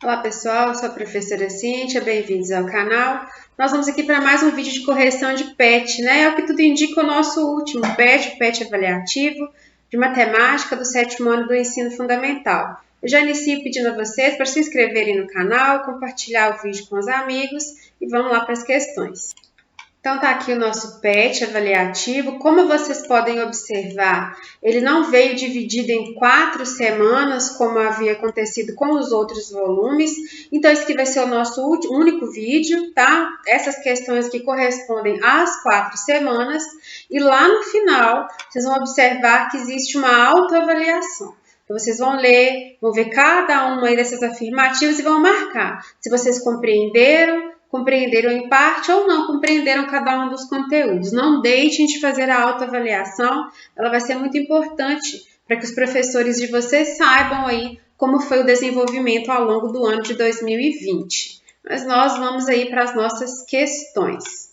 Olá pessoal, eu sou a professora Cíntia, bem-vindos ao canal. Nós vamos aqui para mais um vídeo de correção de PET, né? É o que tudo indica o nosso último PET, o PET avaliativo de matemática do 7º ano do ensino fundamental. Eu já inicio pedindo a vocês para se inscreverem no canal, compartilhar o vídeo com os amigos e vamos lá para as questões. Então, tá aqui o nosso PET avaliativo. Como vocês podem observar, ele não veio dividido em 4 semanas, como havia acontecido com os outros volumes. Então, esse aqui vai ser o nosso único vídeo, tá? Essas questões aqui correspondem às 4 semanas. E lá no final, vocês vão observar que existe uma autoavaliação. Então, vocês vão ler, vão ver cada uma dessas afirmativas e vão marcar se vocês compreenderam em parte ou não compreenderam cada um dos conteúdos. Não deixem de fazer a autoavaliação, ela vai ser muito importante para que os professores de vocês saibam aí como foi o desenvolvimento ao longo do ano de 2020. Mas nós vamos aí para as nossas questões.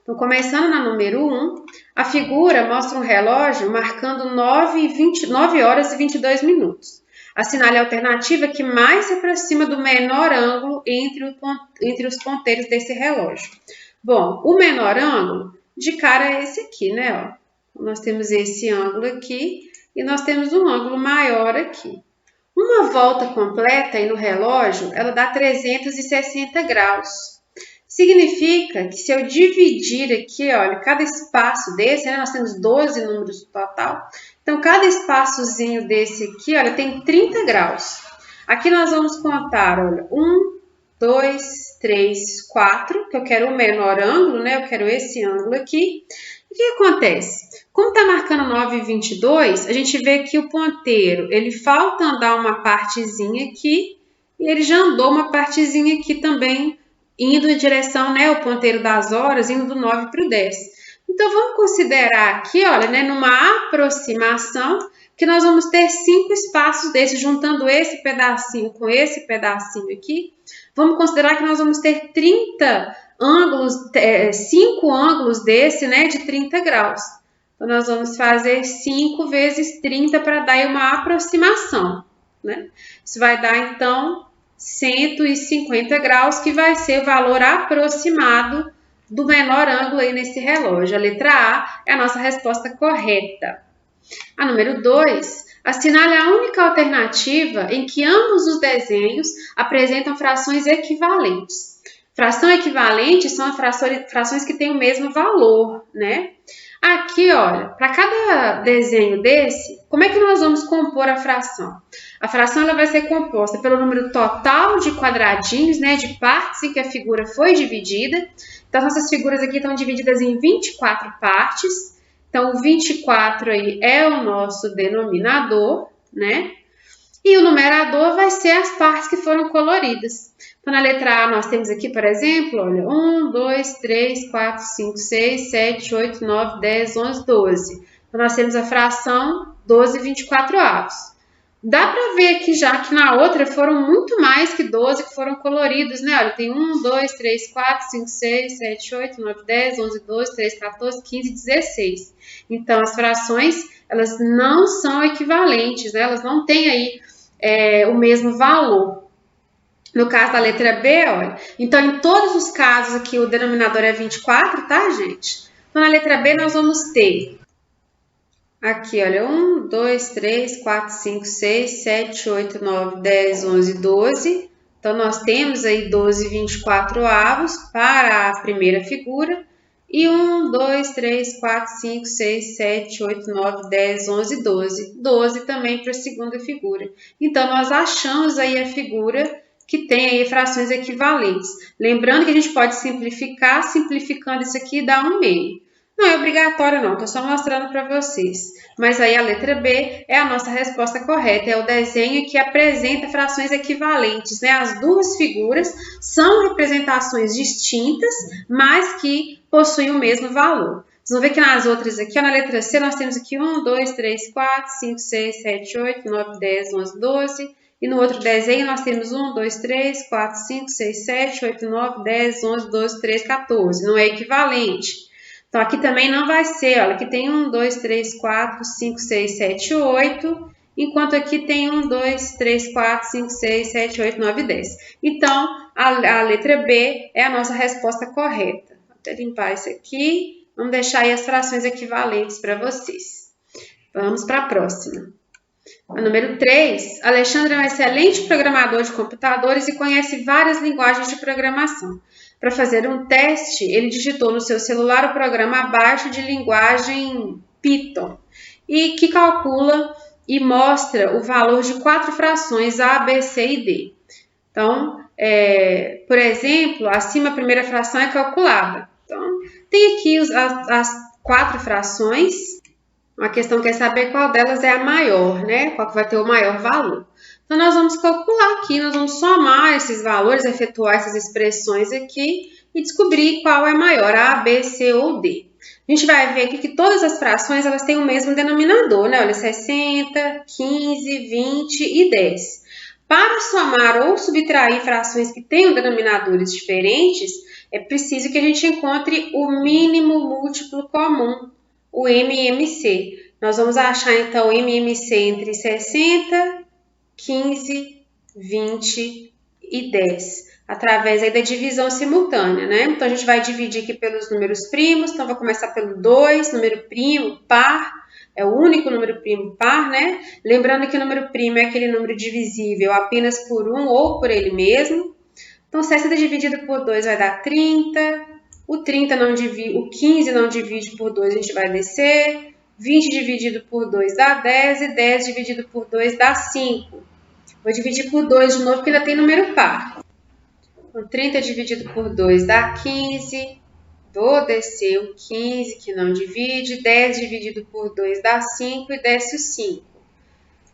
Então, começando na número 1, a figura mostra um relógio marcando 9 horas e 22 minutos. Assinale a alternativa que mais se aproxima do menor ângulo entre os ponteiros desse relógio. Bom, o menor ângulo, de cara é esse aqui, né? Ó. Nós temos esse ângulo aqui e nós temos um ângulo maior aqui. Uma volta completa aí no relógio, ela dá 360 graus. Significa que se eu dividir aqui, olha, cada espaço desse, né, nós temos 12 números no total, então cada espaçozinho desse aqui, olha, tem 30 graus. Aqui nós vamos contar, olha, 1, 2, 3, 4, que eu quero o menor ângulo, né, eu quero esse ângulo aqui. E o que acontece? Como está marcando 9,22, a gente vê que o ponteiro, ele falta andar uma partezinha aqui, e ele já andou uma partezinha aqui também, indo em direção, né, o ponteiro das horas, indo do 9 para o 10. Então, vamos considerar aqui, olha, né, numa aproximação, que nós vamos ter 5 espaços desses, juntando esse pedacinho com esse pedacinho aqui. Vamos considerar que nós vamos ter 30 ângulos, 5 ângulos desse, né, de 30 graus. Então, nós vamos fazer 5 vezes 30 para dar aí uma aproximação, né? Isso vai dar, então, 150 graus, que vai ser o valor aproximado do menor ângulo aí nesse relógio. A letra A é a nossa resposta correta. A número 2, assinale a única alternativa em que ambos os desenhos apresentam frações equivalentes. Fração equivalente são frações que têm o mesmo valor, né? Aqui, olha, para cada desenho desse, como é que nós vamos compor a fração? A fração ela vai ser composta pelo número total de quadradinhos, né, de partes em que a figura foi dividida. Então, nossas figuras aqui estão divididas em 24 partes. Então, o 24 aí é o nosso denominador, né? E o numerador vai ser as partes que foram coloridas. Então, na letra A, nós temos aqui, por exemplo, olha, 1, 2, 3, 4, 5, 6, 7, 8, 9, 10, 11, 12. Então, nós temos a fração 12/24. Dá para ver aqui já que na outra foram muito mais que 12 que foram coloridos, né? Olha, tem 1, 2, 3, 4, 5, 6, 7, 8, 9, 10, 11, 12, 13, 14, 15, 16. Então, as frações, elas não são equivalentes, né? Elas não têm aí o mesmo valor. No caso da letra B, olha, então em todos os casos aqui o denominador é 24, tá, gente? Então na letra B nós vamos ter aqui, olha, 1, 2, 3, 4, 5, 6, 7, 8, 9, 10, 11, 12. Então nós temos aí 12/24 para a primeira figura. E 1, 2, 3, 4, 5, 6, 7, 8, 9, 10, 11, 12. 12 também para a segunda figura. Então nós achamos aí a figura que tem aí frações equivalentes. Lembrando que a gente pode simplificar, simplificando isso aqui dá 1/2. Não é obrigatório não, estou só mostrando para vocês. Mas aí a letra B é a nossa resposta correta, é o desenho que apresenta frações equivalentes, né? As duas figuras são representações distintas, mas que possuem o mesmo valor. Vocês vão ver que nas outras aqui, ó, na letra C, nós temos aqui 1, 2, 3, 4, 5, 6, 7, 8, 9, 10, 11, 12... E no outro desenho nós temos 1, 2, 3, 4, 5, 6, 7, 8, 9, 10, 11, 12, 13, 14. Não é equivalente. Então, aqui também não vai ser. Olha, aqui tem 1, 2, 3, 4, 5, 6, 7, 8. enquanto aqui tem 1, 2, 3, 4, 5, 6, 7, 8, 9, 10. Então, a letra B é a nossa resposta correta. Vou até limpar isso aqui. Vamos deixar aí as frações equivalentes para vocês. Vamos para a próxima. A número 3, Alexandre é um excelente programador de computadores e conhece várias linguagens de programação. Para fazer um teste, ele digitou no seu celular o programa abaixo de linguagem Python e que calcula e mostra o valor de 4 frações A, B, C e D. Então, por exemplo, acima a primeira fração é calculada. Então, tem aqui as 4 frações. A questão quer saber qual delas é a maior, né? Qual que vai ter o maior valor. Então, nós vamos calcular aqui, nós vamos somar esses valores, efetuar essas expressões aqui e descobrir qual é maior, A, B, C ou D. A gente vai ver aqui que todas as frações elas têm o mesmo denominador, né? Olha, 60, 15, 20 e 10. Para somar ou subtrair frações que tenham denominadores diferentes, é preciso que a gente encontre o mínimo múltiplo comum, o MMC. Nós vamos achar, então, o MMC entre 60, 15, 20 e 10, através aí da divisão simultânea, né? Então, a gente vai dividir aqui pelos números primos. Então, vou começar pelo 2, número primo, par. É o único número primo par, né? Lembrando que o número primo é aquele número divisível apenas por 1 ou por ele mesmo. Então, 60 dividido por 2 vai dar 30. O 15 não divide por 2, a gente vai descer. 20 dividido por 2 dá 10 e 10 dividido por 2 dá 5. Vou dividir por 2 de novo, porque ainda tem número par. Então, 30 dividido por 2 dá 15. Vou descer o 15, que não divide. 10 dividido por 2 dá 5 e desce o 5.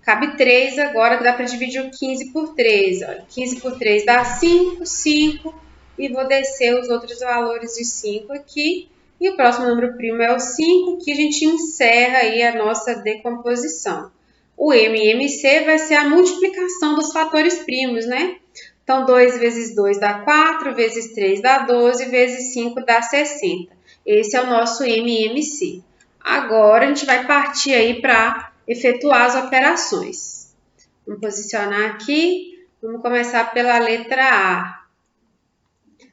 Cabe 3 agora, que dá para dividir o 15 por 3. Olha, 15 por 3 dá 5, 5. E vou descer os outros valores de 5 aqui. E o próximo número primo é o 5, que a gente encerra aí a nossa decomposição. O MMC vai ser a multiplicação dos fatores primos, né? Então, 2 vezes 2 dá 4, vezes 3 dá 12, vezes 5 dá 60. Esse é o nosso MMC. Agora, a gente vai partir aí para efetuar as operações. Vamos posicionar aqui. Vamos começar pela letra A.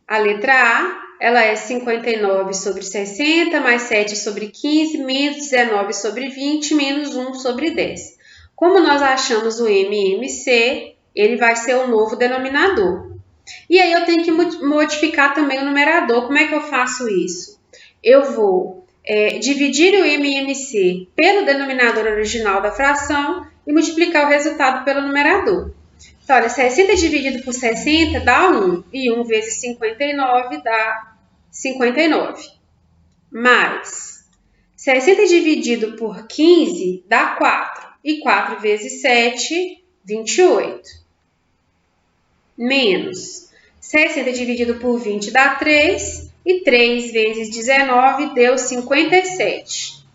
A letra A, ela é 59 sobre 60, mais 7 sobre 15, menos 19 sobre 20, menos 1 sobre 10. Como nós achamos o MMC, ele vai ser o novo denominador. E aí eu tenho que modificar também o numerador. Como é que eu faço isso? Eu vou dividir o MMC pelo denominador original da fração e multiplicar o resultado pelo numerador. Então, olha, 60 dividido por 60 dá 1. E 1 vezes 59 dá 59. Mais 60 dividido por 15 dá 4. E 4 vezes 7, 28. Menos 60 dividido por 20 dá 3. E 3 vezes 19 deu 57.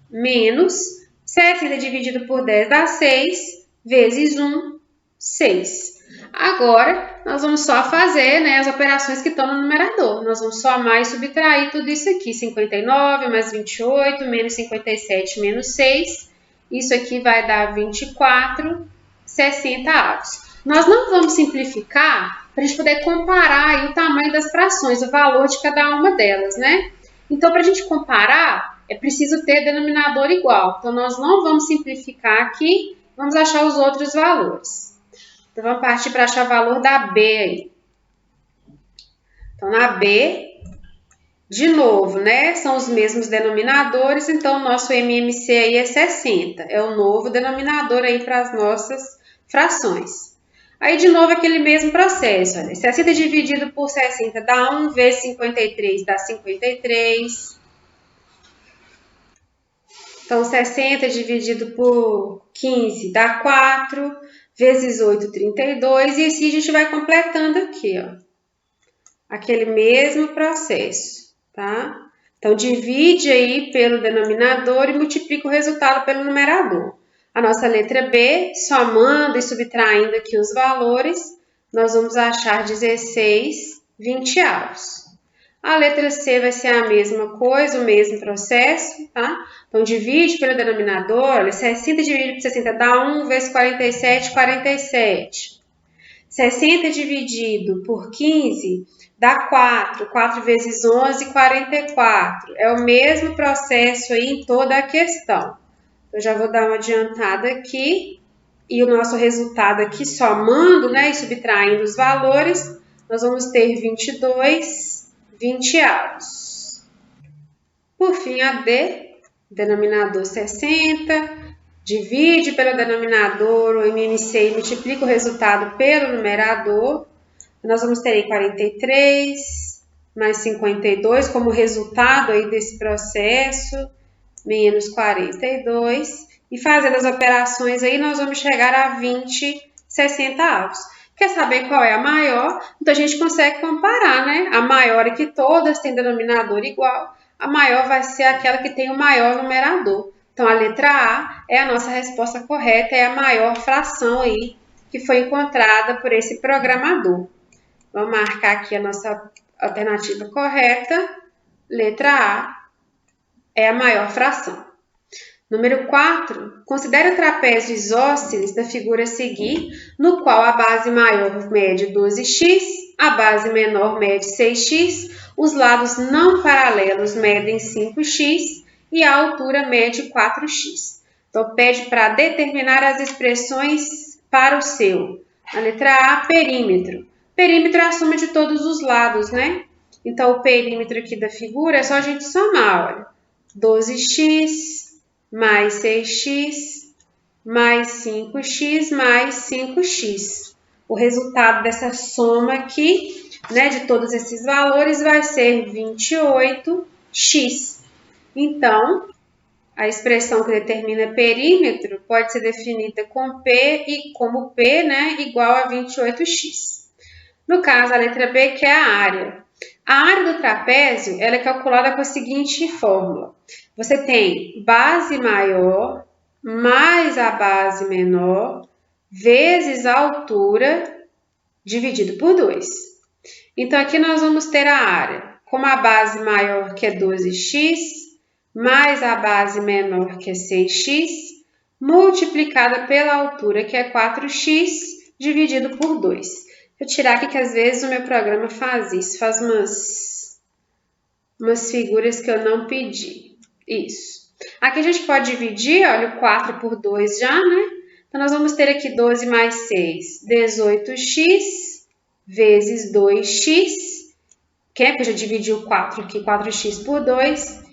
Menos 60 dividido por 10 dá 6. Vezes 1, 6. Agora, nós vamos só fazer, né, as operações que estão no numerador. Nós vamos somar e subtrair tudo isso aqui. 59 mais 28, menos 57, menos 6. Isso aqui vai dar 24 60avos. Nós não vamos simplificar para a gente poder comparar aí o tamanho das frações, o valor de cada uma delas, né? Então, para a gente comparar, é preciso ter denominador igual. Então, nós não vamos simplificar aqui, vamos achar os outros valores. Então, vamos partir para achar o valor da B aí. Então, na B, de novo, né? São os mesmos denominadores, então o nosso MMC aí é 60. É o novo denominador aí para as nossas frações. Aí, de novo, aquele mesmo processo. Olha, 60 dividido por 60 dá 1, vezes 53 dá 53. Então, 60 dividido por 15 dá 4, vezes 8, 32. E assim a gente vai completando aqui, ó. Aquele mesmo processo, tá? Então, divide aí pelo denominador e multiplica o resultado pelo numerador. A nossa letra B, somando e subtraindo aqui os valores, nós vamos achar 16 20avos. A letra C vai ser a mesma coisa, o mesmo processo, tá? Então, divide pelo denominador, olha, 60 dividido por 60 dá 1 vezes 47, 47. 60 dividido por 15 dá 4, 4 vezes 11, 44. É o mesmo processo aí em toda a questão. Eu já vou dar uma adiantada aqui. E o nosso resultado aqui, somando, né, e subtraindo os valores, nós vamos ter 22 vinte-avos. Por fim, a D, denominador 60, divide pelo denominador, o MMC, e multiplica o resultado pelo numerador. Nós vamos ter aí 43 mais 52 como resultado aí desse processo, menos 42. E fazendo as operações aí, nós vamos chegar a 20 60avos. Quer saber qual é a maior? Então, a gente consegue comparar, né? A maior é que todas têm denominador igual. A maior vai ser aquela que tem o maior numerador. Então, a letra A é a nossa resposta correta, é a maior fração aí que foi encontrada por esse programador. Vamos marcar aqui a nossa alternativa correta. Letra A é a maior fração. Número 4, considere o trapézio isósceles da figura a seguir, no qual a base maior mede 12x, a base menor mede 6x, os lados não paralelos medem 5x e a altura mede 4x. Então, pede para determinar as expressões para o seu. A letra A, perímetro. Perímetro é a soma de todos os lados, né? Então, o perímetro aqui da figura é só a gente somar, olha. 12x mais 6x, mais 5x, mais 5x. O resultado dessa soma aqui, né, de todos esses valores, vai ser 28x. Então, a expressão que determina perímetro pode ser definida com P e como P, né, igual a 28x. No caso, a letra B, que é a área. A área do trapézio ela é calculada com a seguinte fórmula. Você tem base maior mais a base menor vezes a altura dividido por 2. Então, aqui nós vamos ter a área como a base maior, que é 12x, mais a base menor, que é 6x, multiplicada pela altura, que é 4x, dividido por 2. Vou tirar aqui que às vezes o meu programa faz isso, faz umas figuras que eu não pedi. Isso. Aqui a gente pode dividir, olha, o 4 por 2 já, né? Então, nós vamos ter aqui 12 mais 6, 18x, vezes 2x, que é que eu já dividi o 4 aqui, 4x por 2.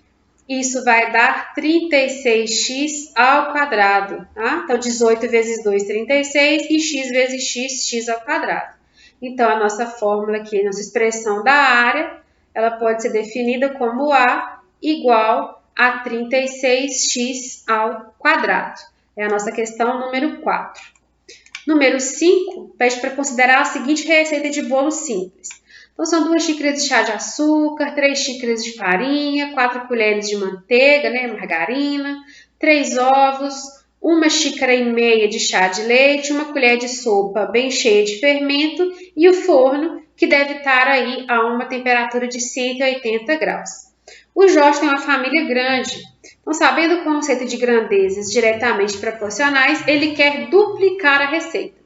Isso vai dar 36x ao quadrado, tá? Então, 18 vezes 2, 36, e x vezes x, x ao quadrado. Então, a nossa fórmula aqui, nossa expressão da área, ela pode ser definida como A igual a 36x ao quadrado. É a nossa questão número 4. Número 5, pede para considerar a seguinte receita de bolo simples. Então, são 2 xícaras de chá de açúcar, 3 xícaras de farinha, 4 colheres de manteiga, né, margarina, 3 ovos, 1 xícara e meia de chá de leite, 1 colher de sopa bem cheia de fermento e o forno, que deve estar aí a uma temperatura de 180 graus. O Jorge tem uma família grande, então, sabendo o conceito de grandezas diretamente proporcionais, ele quer duplicar a receita.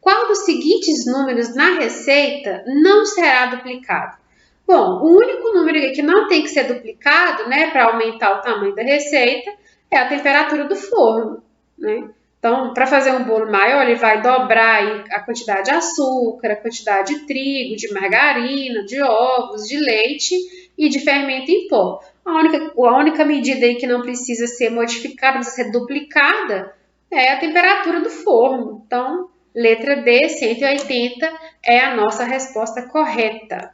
Qual dos seguintes números na receita não será duplicado? Bom, o único número que não tem que ser duplicado, né, para aumentar o tamanho da receita, é a temperatura do forno, né? Então, para fazer um bolo maior, ele vai dobrar aí a quantidade de açúcar, a quantidade de trigo, de margarina, de ovos, de leite e de fermento em pó. A única medida aí que não precisa ser modificada, precisa ser duplicada, é a temperatura do forno. Então, letra D, 180, é a nossa resposta correta.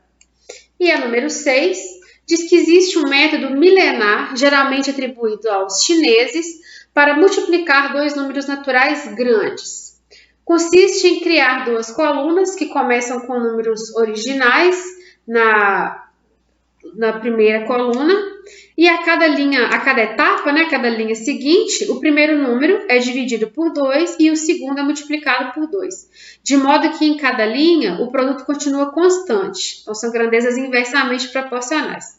E a número 6 diz que existe um método milenar, geralmente atribuído aos chineses, para multiplicar 2 números naturais grandes. Consiste em criar 2 colunas que começam com números originais na primeira coluna E a cada etapa, né, cada linha seguinte, o primeiro número é dividido por 2 e o segundo é multiplicado por 2. De modo que em cada linha o produto continua constante. Então são grandezas inversamente proporcionais.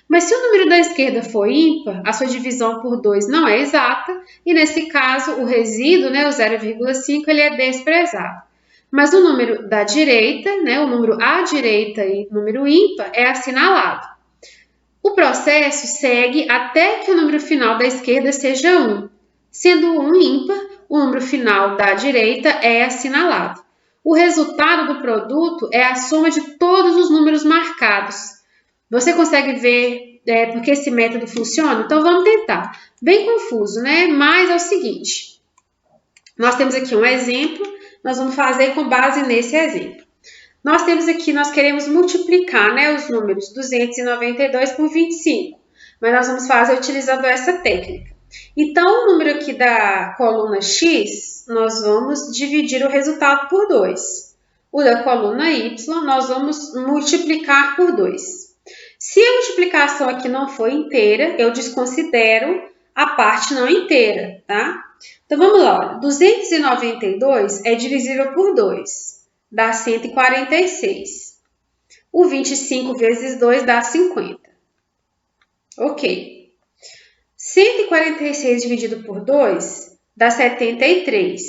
Mas se o número da esquerda for ímpar, a sua divisão por 2 não é exata e nesse caso o resíduo, né, o 0,5, ele é desprezado. Mas o número da direita, né, o número à direita e o número ímpar é assinalado. O processo segue até que o número final da esquerda seja 1. Sendo 1 ímpar, o número final da direita é assinalado. O resultado do produto é a soma de todos os números marcados. Você consegue ver porque esse método funciona? Então vamos tentar. Bem confuso, né? Mas é o seguinte. Nós temos aqui um exemplo, nós vamos fazer com base nesse exemplo. Nós queremos multiplicar, né, os números 292 por 25, mas nós vamos fazer utilizando essa técnica. Então, o número aqui da coluna X, nós vamos dividir o resultado por 2. O da coluna Y, nós vamos multiplicar por 2. Se a multiplicação aqui não for inteira, eu desconsidero a parte não inteira, tá? Então, vamos lá, olha, 292 é divisível por 2. Dá 146. O 25 vezes 2 dá 50. Ok. 146 dividido por 2 dá 73.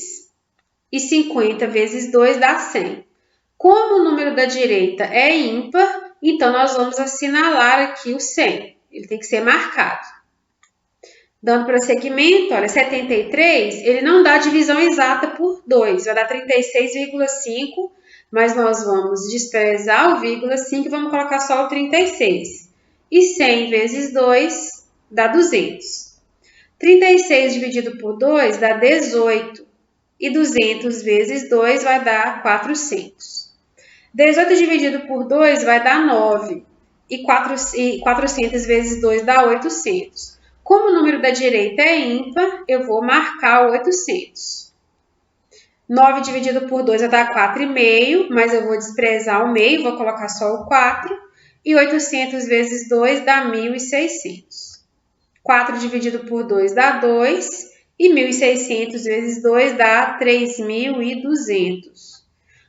E 50 vezes 2 dá 100. Como o número da direita é ímpar, então nós vamos assinalar aqui o 100. Ele tem que ser marcado. Dando prosseguimento, olha, 73, ele não dá divisão exata por 2, vai dar 36,5, mas nós vamos desprezar o vírgula 5 e vamos colocar só o 36. E 100 vezes 2 dá 200. 36 dividido por 2 dá 18, e 200 vezes 2 vai dar 400. 18 dividido por 2 vai dar 9, e 400 vezes 2 dá 800. Como o número da direita é ímpar, eu vou marcar o 800. 9 dividido por 2 vai dar 4,5, mas eu vou desprezar o meio, vou colocar só o 4. E 800 vezes 2 dá 1.600. 4 dividido por 2 dá 2, e 1.600 vezes 2 dá 3.200.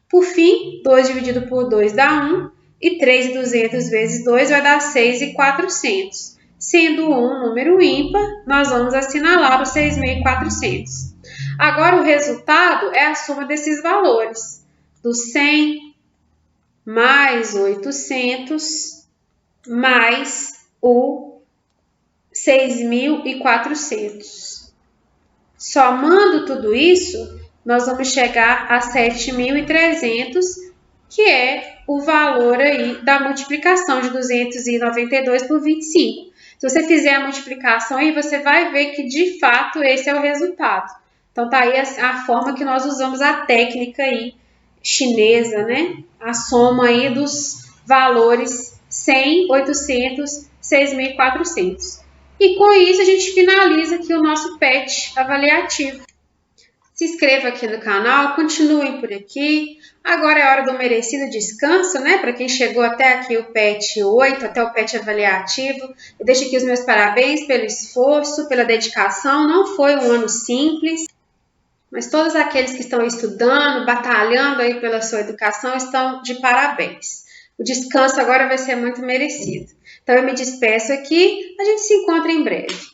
Por fim, 2 dividido por 2 dá 1, e 3.200 vezes 2 vai dar 6.400. Sendo 1 um número ímpar, nós vamos assinalar os 6.400. Agora, o resultado é a soma desses valores. Do 100 mais 800 mais o 6.400. Somando tudo isso, nós vamos chegar a 7.300, que é o valor aí da multiplicação de 292 por 25. Se você fizer a multiplicação aí, você vai ver que de fato esse é o resultado. Então tá aí a forma que nós usamos a técnica aí chinesa, né? A soma aí dos valores 100, 800, 6.400. E com isso a gente finaliza aqui o nosso PET avaliativo. Se inscreva aqui no canal, continuem por aqui. Agora é hora do merecido descanso, né? Para quem chegou até aqui o PET 8, até o PET avaliativo. Eu deixo aqui os meus parabéns pelo esforço, pela dedicação. Não foi um ano simples, mas todos aqueles que estão estudando, batalhando aí pela sua educação estão de parabéns. O descanso agora vai ser muito merecido. Então eu me despeço aqui, a gente se encontra em breve.